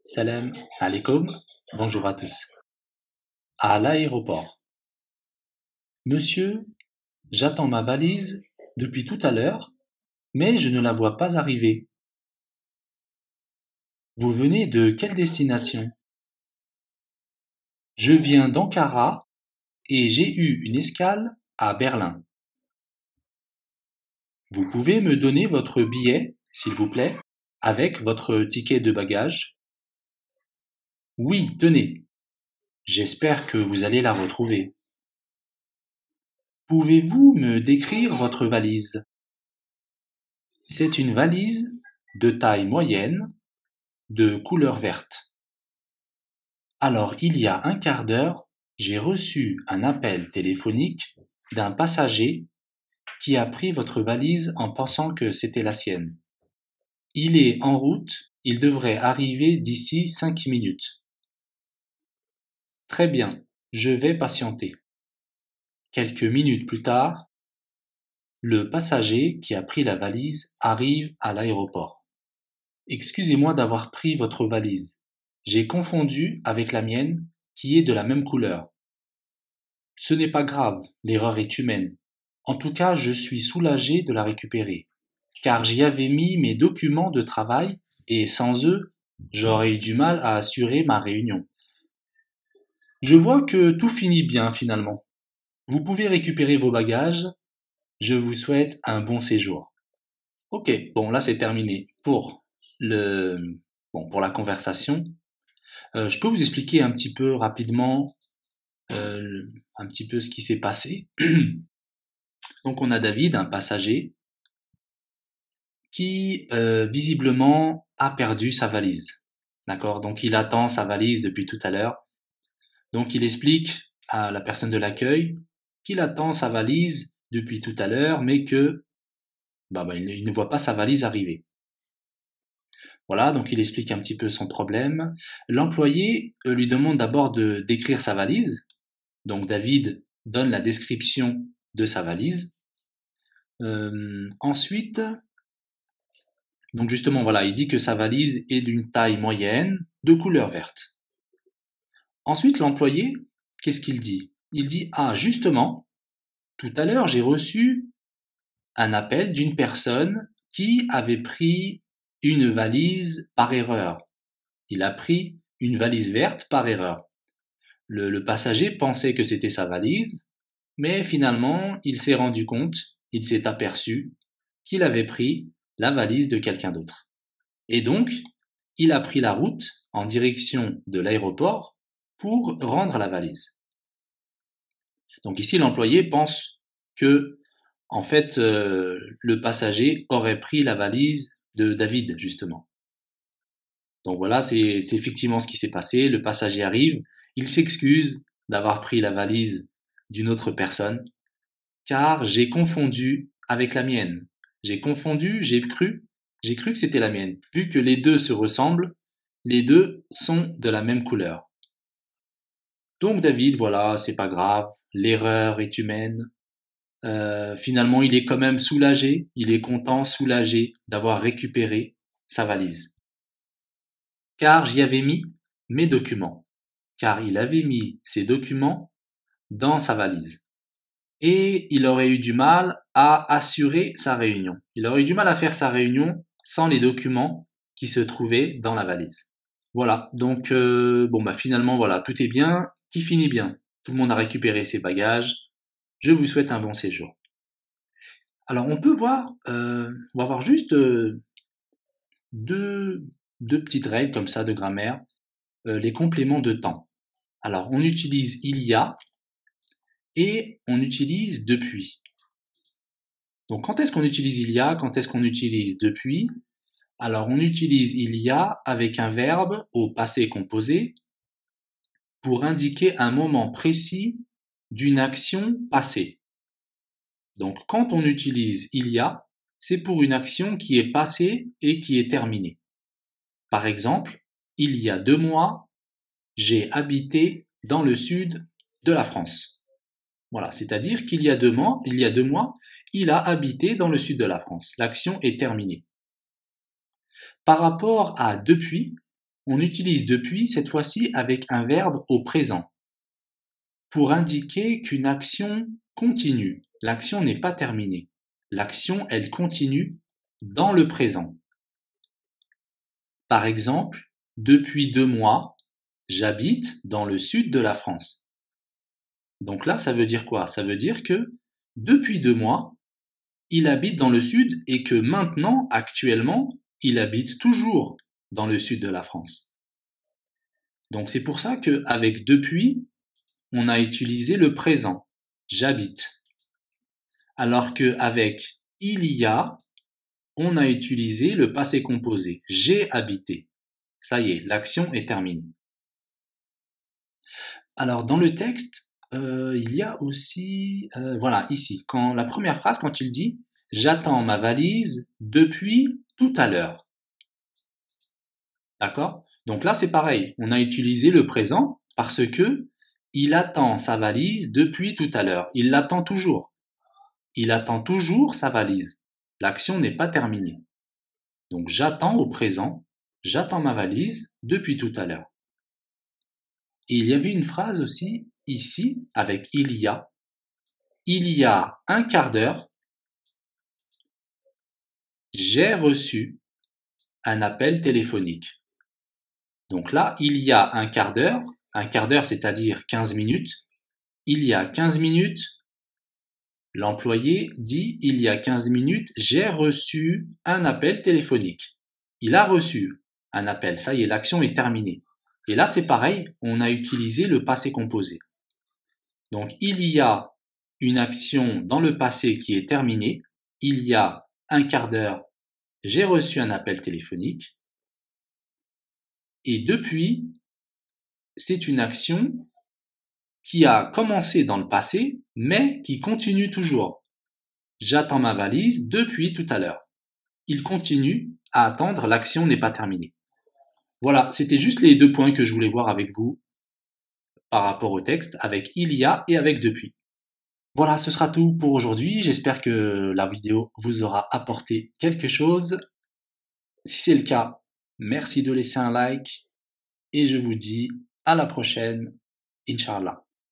Salam alaikum, bonjour à tous. À l'aéroport. Monsieur, j'attends ma valise depuis tout à l'heure, mais je ne la vois pas arriver. Vous venez de quelle destination? Je viens d'Ankara et j'ai eu une escale à Berlin. Vous pouvez me donner votre billet, s'il vous plaît, avec votre ticket de bagage? Oui, tenez. J'espère que vous allez la retrouver. Pouvez-vous me décrire votre valise? C'est une valise de taille moyenne, de couleur verte. Alors, il y a un quart d'heure, j'ai reçu un appel téléphonique d'un passager qui a pris votre valise en pensant que c'était la sienne. Il est en route, il devrait arriver d'ici 5 minutes. Très bien, je vais patienter. Quelques minutes plus tard, le passager qui a pris la valise arrive à l'aéroport. Excusez-moi d'avoir pris votre valise. J'ai confondu avec la mienne, qui est de la même couleur. Ce n'est pas grave, l'erreur est humaine. En tout cas, je suis soulagé de la récupérer, car j'y avais mis mes documents de travail et sans eux, j'aurais eu du mal à assurer ma réunion. Je vois que tout finit bien finalement. Vous pouvez récupérer vos bagages. Je vous souhaite un bon séjour. Ok, bon là c'est terminé le, pour la conversation. Je peux vous expliquer un petit peu rapidement un petit peu ce qui s'est passé. Donc on a David, un passager, qui visiblement a perdu sa valise. D'accord? Donc il attend sa valise depuis tout à l'heure. Donc il explique à la personne de l'accueil qu'il attend sa valise depuis tout à l'heure, mais que il ne voit pas sa valise arriver. Voilà, donc il explique un petit peu son problème. L'employé lui demande d'abord de décrire sa valise. Donc David donne la description de sa valise. Ensuite, donc justement, voilà, il dit que sa valise est d'une taille moyenne, de couleur verte. Ensuite, l'employé, qu'est-ce qu'il dit? Il dit, ah, justement, tout à l'heure, j'ai reçu un appel d'une personne qui avait pris une valise par erreur. Il a pris une valise verte par erreur. Le passager pensait que c'était sa valise, mais finalement, il s'est rendu compte, il s'est aperçu qu'il avait pris la valise de quelqu'un d'autre. Et donc, il a pris la route en direction de l'aéroport pour rendre la valise. Donc ici, l'employé pense que, en fait, le passager aurait pris la valise de David, justement. Donc voilà, c'est effectivement ce qui s'est passé. Le passager arrive, il s'excuse d'avoir pris la valise d'une autre personne, car j'ai confondu avec la mienne. J'ai confondu, j'ai cru que c'était la mienne. Vu que les deux se ressemblent, les deux sont de la même couleur. Donc David, voilà, c'est pas grave, l'erreur est humaine. Finalement, il est quand même soulagé, il est content, soulagé d'avoir récupéré sa valise. Car j'y avais mis mes documents. Car il avait mis ses documents dans sa valise. Et il aurait eu du mal à assurer sa réunion. Il aurait eu du mal à faire sa réunion sans les documents qui se trouvaient dans la valise. Voilà, donc finalement voilà, tout est bien, qui finit bien. Tout le monde a récupéré ses bagages. Je vous souhaite un bon séjour. Alors on peut voir, on va voir juste deux petites règles comme ça de grammaire, les compléments de temps. Alors on utilise il y a et on utilise depuis. Donc quand est-ce qu'on utilise il y a, quand est-ce qu'on utilise depuis? Alors on utilise il y a avec un verbe au passé composé pour indiquer un moment précis d'une action passée. Donc quand on utilise il y a, c'est pour une action qui est passée et qui est terminée. Par exemple, il y a 2 mois, j'ai habité dans le sud de la France. Voilà, c'est-à-dire qu'il y a 2 mois, il a habité dans le sud de la France. L'action est terminée. Par rapport à depuis, on utilise depuis cette fois-ci avec un verbe au présent pour indiquer qu'une action continue. L'action n'est pas terminée. L'action, elle continue dans le présent. Par exemple, depuis 2 mois, j'habite dans le sud de la France. Donc là, ça veut dire quoi? Ça veut dire que depuis 2 mois, il habite dans le sud et que maintenant, actuellement, il habite toujours dans le sud de la France. Donc c'est pour ça qu'avec depuis, on a utilisé le présent. J'habite. Alors qu'avec il y a, on a utilisé le passé composé. J'ai habité. Ça y est, l'action est terminée. Alors dans le texte, il y a aussi, voilà, ici, la première phrase, quand il dit « J'attends ma valise depuis tout à l'heure ». D'accord? Donc là, c'est pareil. On a utilisé le présent parce que il attend sa valise depuis tout à l'heure. Il l'attend toujours. Il attend toujours sa valise. L'action n'est pas terminée. Donc j'attends au présent. J'attends ma valise depuis tout à l'heure. Et il y avait une phrase aussi ici avec il y a. Il y a un quart d'heure, j'ai reçu un appel téléphonique. Donc là, il y a un quart d'heure c'est-à-dire 15 minutes. Il y a 15 minutes, l'employé dit il y a 15 minutes, j'ai reçu un appel téléphonique. Il a reçu un appel, ça y est, l'action est terminée. Et là, c'est pareil, on a utilisé le passé composé. Donc, il y a une action dans le passé qui est terminée. Il y a un quart d'heure, j'ai reçu un appel téléphonique. Et depuis, c'est une action qui a commencé dans le passé, mais qui continue toujours. J'attends ma valise depuis tout à l'heure. Il continue à attendre, l'action n'est pas terminée. Voilà, c'était juste les 2 points que je voulais voir avec vous par rapport au texte, avec il y a et avec depuis. Voilà, ce sera tout pour aujourd'hui. J'espère que la vidéo vous aura apporté quelque chose. Si c'est le cas, merci de laisser un like et je vous dis à la prochaine, Inch'Allah.